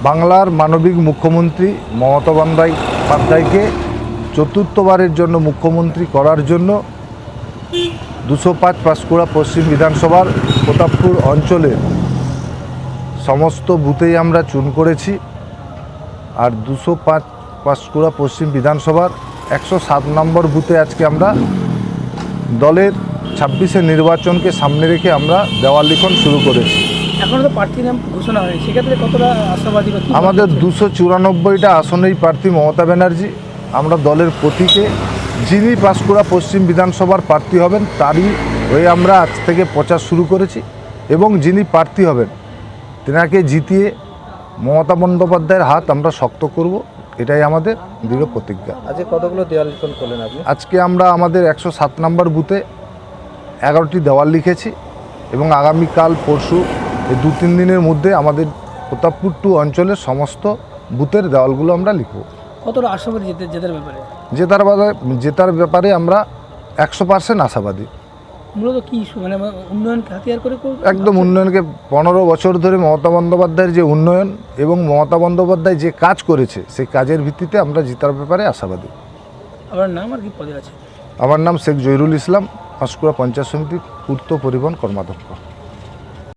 বাংলার মানবিক মুখ্যমন্ত্রী মমতা বন্দ্যোপাধ্যায়কে চতুর্থবারের জন্য মুখ্যমন্ত্রী করার জন্য 205 পাঁশকুড়া পশ্চিম বিধানসভার প্রতাপপুর অঞ্চলের সমস্ত বুথেই আমরা চুন করেছি। আর 205 পাঁশকুড়া পশ্চিম বিধানসভার 107 নম্বর বুথে আজকে আমরা দলের 26-এর নির্বাচনকে সামনে রেখে আমরা দেওয়াল লিখন শুরু করেছি। এখনো তো প্রার্থী নাম ঘোষণা হয়নি, সেক্ষেত্রে কতটা আশাবাদী? আমাদের 294টা আসনেই প্রার্থী মমতা ব্যানার্জি। আমরা দলের প্রতীকে যিনি পাঁশকুড়া পশ্চিম বিধানসভার প্রার্থী হবেন তারই হয়ে আমরা আজ থেকে প্রচার শুরু করেছি এবং যিনি প্রার্থী হবেন তেনাকে জিতিয়ে মমতা বন্দ্যোপাধ্যায়ের হাত আমরা শক্ত করব, এটাই আমাদের দৃঢ় প্রতিজ্ঞা। আজকে কতগুলো দেওয়াল লিখন করলেন আপনি? আজকে আমরা আমাদের 107 নম্বর বুথে 11টি দেওয়াল লিখেছি এবং আগামীকাল পরশু এই 2-3 দিনের মধ্যে আমাদের প্রতাপপুর 2 অঞ্চলের সমস্ত বুথের দেওয়ালগুলো আমরা লিখব। কতটা আশাবাদী জেতার ব্যাপারে? জেতার ব্যাপারে আমরা 100% আশাবাদী। মূলত কি মানে উন্নয়নকে হাতিয়ার করে একদম উন্নয়নকে 15 বছর ধরে মমতা বন্দ্যোপাধ্যায়ের যে উন্নয়ন এবং মমতা বন্দ্যোপাধ্যায় যে কাজ করেছে সেই কাজের ভিত্তিতে আমরা জেতার ব্যাপারে আশাবাদী। আপনার নাম আর কি পদে আছে? আমার নাম শেখ জহিরুল ইসলাম, পাঁশকুড়া পঞ্চায়েত সমিতির পূর্ত পরিবহন কর্মাধ্যক্ষ।